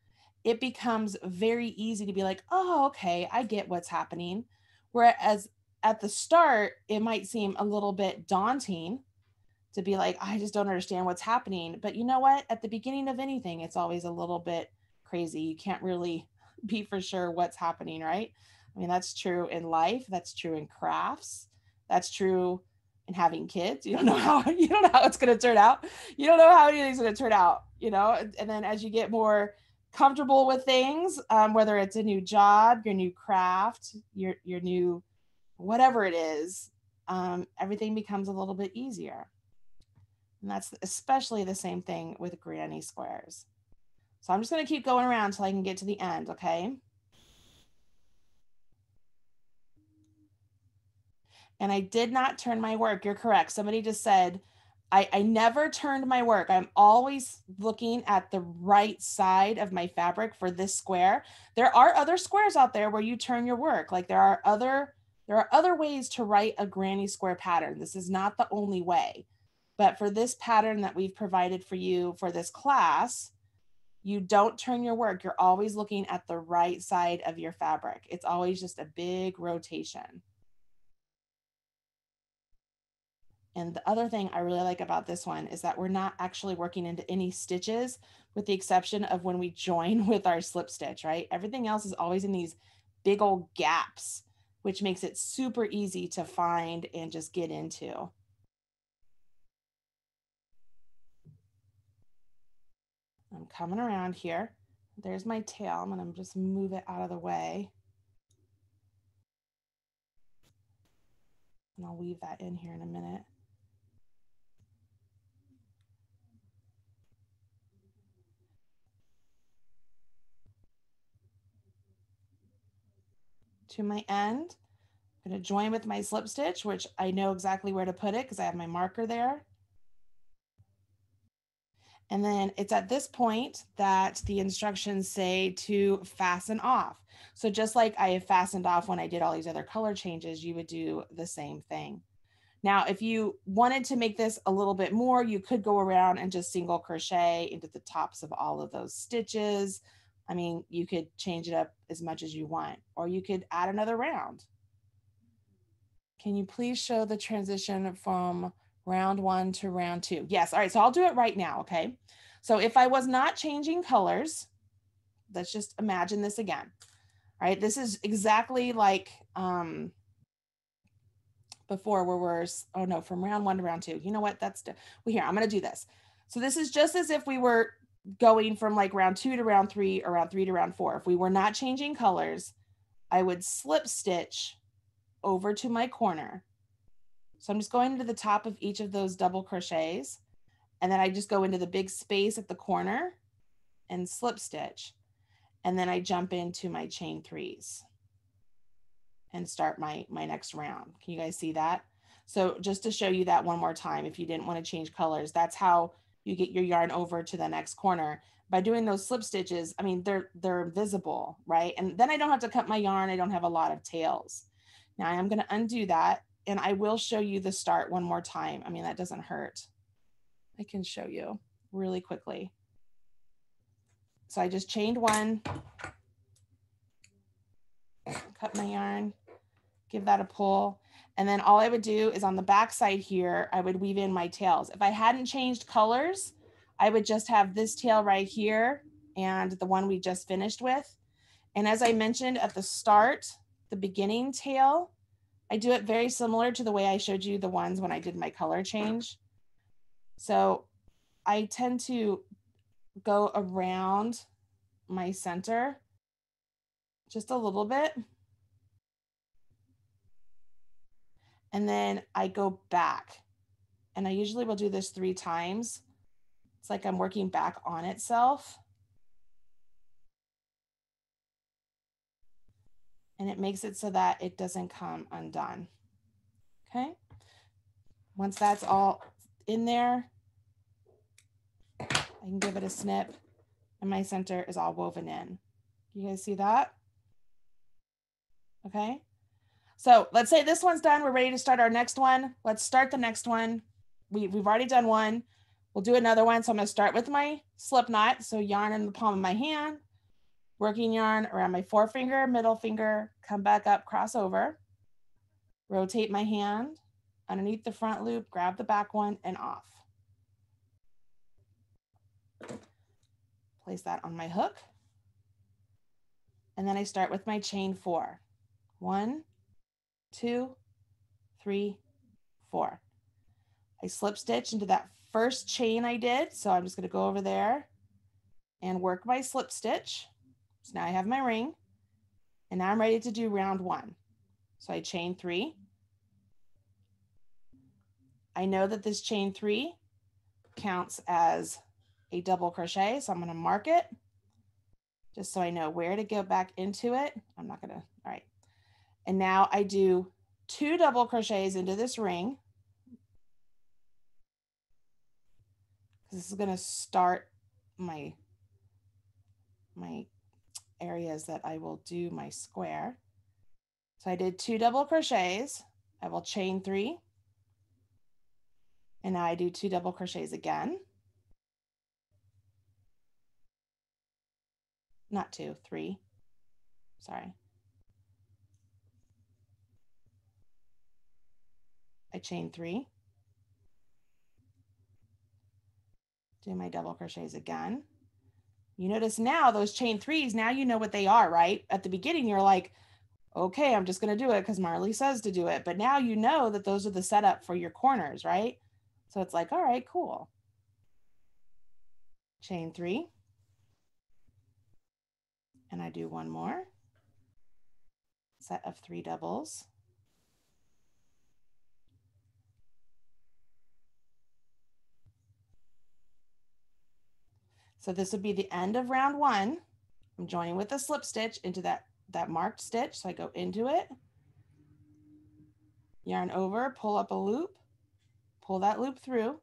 S2: it becomes very easy to be like, oh, okay, I get what's happening. Whereas at the start, it might seem a little bit daunting to be like, I just don't understand what's happening. But you know what? At the beginning of anything, it's always a little bit crazy. You can't really be for sure what's happening, right? I mean, that's true in life. That's true in crafts. That's true in having kids. You don't know how it's going to turn out. You don't know how anything's going to turn out, you know? And then as you get more comfortable with things, whether it's a new job, your new craft, your new whatever it is, everything becomes a little bit easier. And that's especially the same thing with granny squares. So I'm just going to keep going around until I can get to the end, okay? And I did not turn my work. You're correct. Somebody just said, I never turned my work. I'm always looking at the right side of my fabric for this square. There are other squares out there where you turn your work. Like there are other ways to write a granny square pattern. This is not the only way. But for this pattern that we've provided for you for this class, you don't turn your work. You're always looking at the right side of your fabric. It's always just a big rotation. And the other thing I really like about this one is that we're not actually working into any stitches with the exception of when we join with our slip stitch, right? Everything else is always in these big old gaps, which makes it super easy to find and just get into. I'm coming around here. There's my tail. I'm going to just move it out of the way. And I'll weave that in here in a minute. To my end, I'm going to join with my slip stitch, which I know exactly where to put it because I have my marker there. And then it's at this point that the instructions say to fasten off. So just like I have fastened off when I did all these other color changes, you would do the same thing. Now, if you wanted to make this a little bit more, you could go around and just single crochet into the tops of all of those stitches. I mean, you could change it up as much as you want, or you could add another round. Can you please show the transition from round 1 to round 2? Yes. All right. So I'll do it right now. Okay. So if I was not changing colors, let's just imagine this again. All right. This is exactly like before where we're, oh no, from round 1 to round 2. You know what? Well, here, I'm going to do this. So this is just as if we were going from like round 2 to round 3 or round 3 to round 4. If we were not changing colors, I would slip stitch over to my corner. So I'm just going into the top of each of those double crochets. And then I just go into the big space at the corner and slip stitch. And then I jump into my chain 3s and start my next round. Can you guys see that? So just to show you that one more time, if you didn't want to change colors, that's how you get your yarn over to the next corner. By doing those slip stitches, I mean, they're visible, right? And then I don't have to cut my yarn. I don't have a lot of tails. Now I'm going to undo that, and I will show you the start one more time. I mean, that doesn't hurt. I can show you really quickly. So I just chained 1, cut my yarn, give that a pull. And then all I would do is on the back side here, I would weave in my tails. If I hadn't changed colors, I would just have this tail right here and the one we just finished with. And as I mentioned at the start, the beginning tail, I do it very similar to the way I showed you the ones when I did my color change. So I tend to go around my center just a little bit. And then I go back. And I usually will do this 3 times. It's like I'm working back on itself. And it makes it so that it doesn't come undone. Okay. Once that's all in there, I can give it a snip and my center is all woven in. You guys see that? Okay. So let's say this one's done. We're ready to start our next one. Let's start the next one. We've already done one. We'll do another one. So I'm going to start with my slip knot. So yarn in the palm of my hand, working yarn around my forefinger, middle finger, come back up, cross over, rotate my hand underneath the front loop, grab the back one and off. Place that on my hook. And then I start with my chain 4. 1, 2, 3, 4. I slip stitch into that first chain I did. So I'm just going to go over there and work my slip stitch. So now I have my ring and now I'm ready to do round 1. So I chain 3. I know that this chain 3 counts as a double crochet. So I'm going to mark it just so I know where to go back into it. I'm not going to, all right. And now I do 2 double crochets into this ring. This is going to start my areas that I will do my square. So I did 2 double crochets. I will chain 3. And now I do 2 double crochets again. Not 2, 3. Sorry. I chain 3. Do my double crochets again. You notice now those chain 3s, now you know what they are, right? At the beginning, you're like, okay, I'm just going to do it because Marley says to do it. But now you know that those are the setup for your corners, right? So it's like, all right, cool. Chain 3. And I do 1 more set of 3 doubles. So this would be the end of round 1. I'm joining with a slip stitch into that marked stitch. So I go into it, yarn over, pull up a loop, pull that loop through.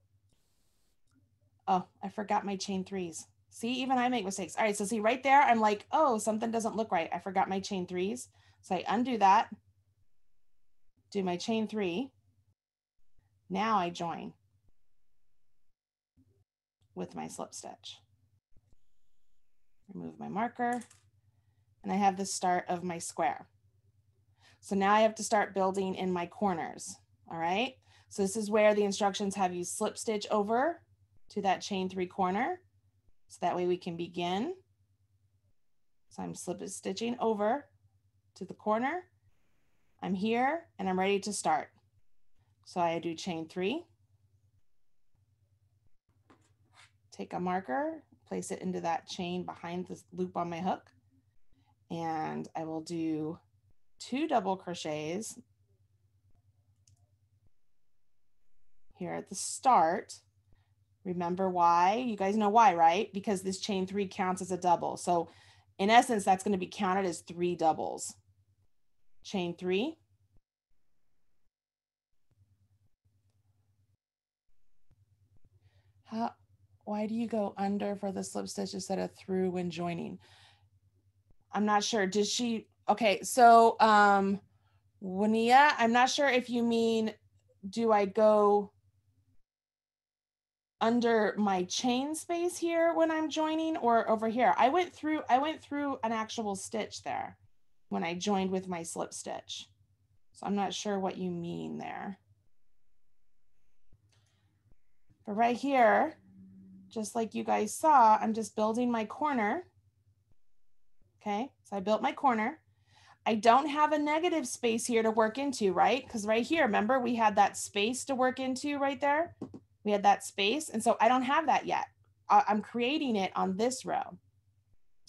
S2: Oh, I forgot my chain 3s. See, even I make mistakes. All right, so see right there, I'm like, oh, something doesn't look right. I forgot my chain 3s. So I undo that, do my chain 3. Now I join with my slip stitch. Remove my marker, and I have the start of my square. So now I have to start building in my corners. All right, so this is where the instructions have you slip stitch over to that chain 3 corner. So that way we can begin. So I'm slip stitching over to the corner. I'm here and I'm ready to start. So I do chain 3, take a marker, place it into that chain behind the loop on my hook. And I will do 2 double crochets here at the start. Remember why? You guys know why, right? Because this chain 3 counts as a double. So in essence, that's going to be counted as 3 doubles. Chain 3. Why do you go under for the slip stitch instead of through when joining? I'm not sure. Did she? Okay, so Wania, I'm not sure if you mean, do I go under my chain space here when I'm joining or over here? I went through an actual stitch there when I joined with my slip stitch. So I'm not sure what you mean there. But right here, just like you guys saw, I'm just building my corner. Okay, so I built my corner. I don't have a negative space here to work into, right? Because right here, remember, we had that space to work into right there. We had that space. And so I don't have that yet. I'm creating it on this row.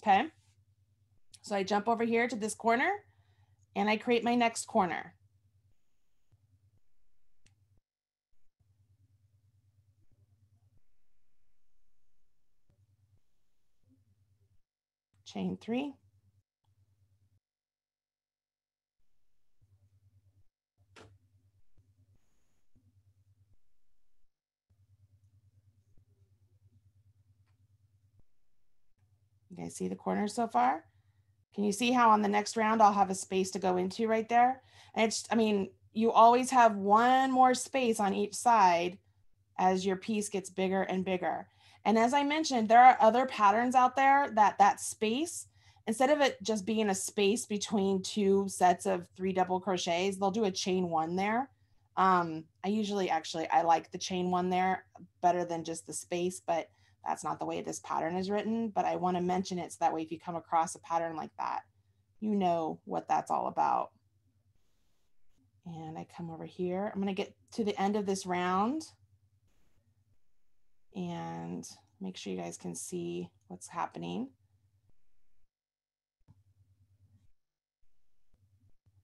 S2: Okay. So I jump over here to this corner and I create my next corner. Chain 3. You guys see the corners so far? Can you see how on the next round I'll have a space to go into right there? And it's, I mean, you always have one more space on each side as your piece gets bigger and bigger. And as I mentioned, there are other patterns out there that space, instead of it just being a space between two sets of 3 double crochets, they'll do a chain 1 there. I usually I like the chain 1 there better than just the space, but that's not the way this pattern is written. But I want to mention it so that way if you come across a pattern like that, you know what that's all about. And I come over here. I'm going to get to the end of this round and make sure you guys can see what's happening.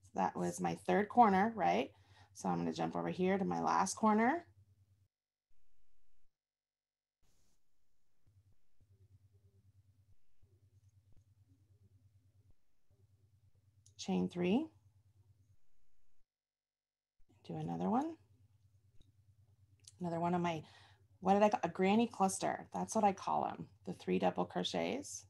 S2: So that was my 3rd corner, right? So I'm going to jump over here to my last corner. Chain 3. Do another one. Another one of my, what did I call a granny cluster? That's what I call them, the 3 double crochets.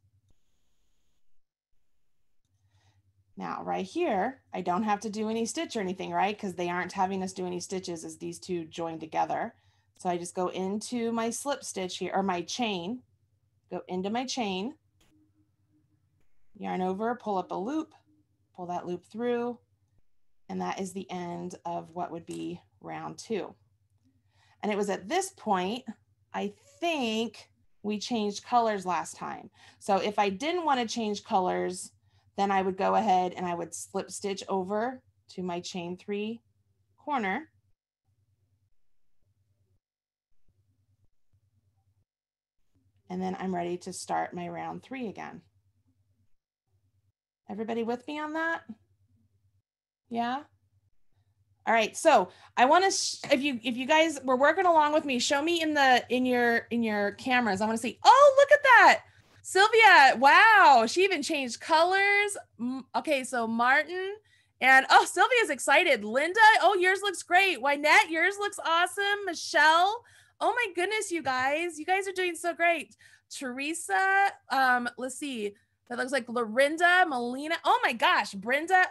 S2: Now right here, I don't have to do any stitch or anything, right? Because they aren't having us do any stitches as these two join together. So I just go into my slip stitch here, or my chain, go into my chain, yarn over, pull up a loop, pull that loop through, and that is the end of what would be round 2. And it was at this point, I think we changed colors last time. So if I didn't want to change colors, then I would go ahead and I would slip stitch over to my chain 3 corner. And then I'm ready to start my round 3 again. Everybody with me on that? Yeah? All right, so I want to, if you guys were working along with me, show me in your cameras. I want to see. Oh, look at that, Sylvia! Wow, she even changed colors. Okay, so Martin and oh, Sylvia's excited. Linda, oh, yours looks great. Wynette, yours looks awesome. Michelle, oh my goodness, you guys are doing so great. Teresa, let's see, that looks like Lorinda, Melina. Oh my gosh, Brenda.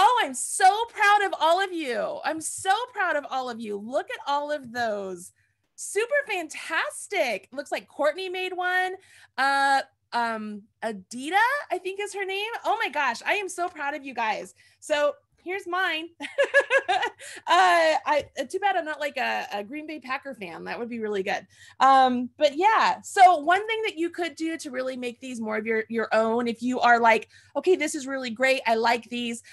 S2: Oh, I'm so proud of all of you. I'm so proud of all of you. Look at all of those. Super fantastic. Looks like Courtney made one. Adita, I think is her name. Oh my gosh, I am so proud of you guys. So here's mine. Too bad I'm not like a Green Bay Packer fan. That would be really good. But yeah, so one thing that you could do to really make these more of your own, if you are like, okay, this is really great, I like these.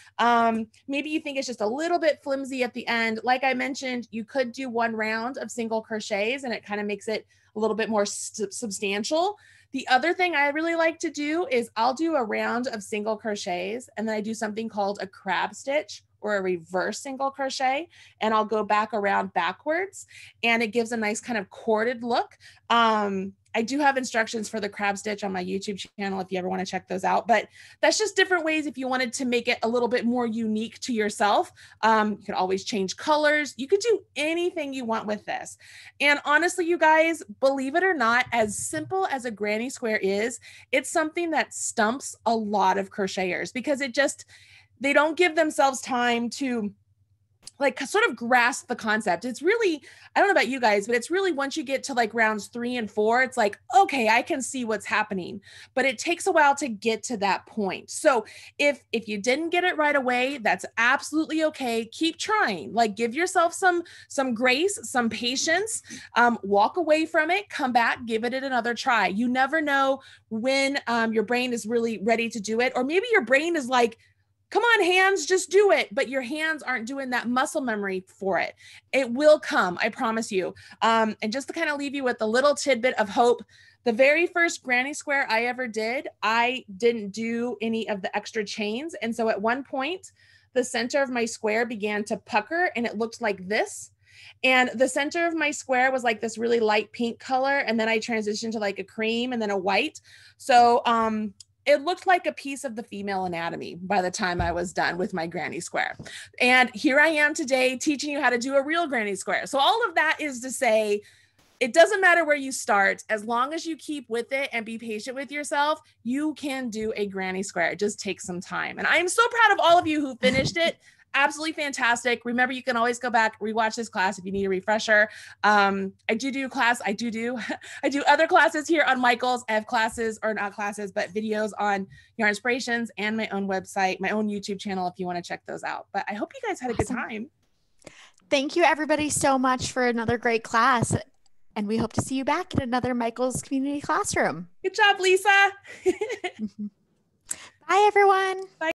S2: Maybe you think it's just a little bit flimsy at the end. Like I mentioned, you could do 1 round of single crochets and it kind of makes it a little bit more substantial. The other thing I really like to do is I'll do a round of single crochets and then I do something called a crab stitch or a reverse single crochet, and I'll go back around backwards and it gives a nice kind of corded look. I do have instructions for the crab stitch on my YouTube channel if you ever want to check those out, but that's just different ways if you wanted to make it a little bit more unique to yourself. You could always change colors. You could do anything you want with this. And honestly, you guys, believe it or not, as simple as a granny square is, it's something that stumps a lot of crocheters because they don't give themselves time to like sort of grasp the concept. It's really, I don't know about you guys, but it's really once you get to like rounds 3 and 4, it's like, okay, I can see what's happening, but it takes a while to get to that point. So if you didn't get it right away, that's absolutely okay. Keep trying, like give yourself some grace, some patience, walk away from it, come back, give it another try. You never know when your brain is really ready to do it. Or maybe your brain is like, come on, hands, just do it. But your hands aren't doing that muscle memory for it. It will come, I promise you. And just to kind of leave you with a little tidbit of hope, The very first granny square I ever did, I didn't do any of the extra chains. And so at one point, the center of my square began to pucker and it looked like this. And the center of my square was like this really light pink color. And then I transitioned to like a cream and then a white. So it looked like a piece of the female anatomy by the time I was done with my granny square. And here I am today teaching you how to do a real granny square. So all of that is to say, it doesn't matter where you start, as long as you keep with it and be patient with yourself, you can do a granny square. It just takes some time. And I am so proud of all of you who finished it. Absolutely fantastic. Remember, you can always go back, rewatch this class if you need a refresher. I do other classes here on Michaels. I have classes, or not classes, but videos on Yarn Inspirations and my own website, my own YouTube channel, if you want to check those out. But I hope you guys had a good time.
S1: Thank you, everybody, so much for another great class. And we hope to see you back in another Michaels Community Classroom.
S2: Good job, Lisa.
S1: Bye, everyone.
S2: Bye.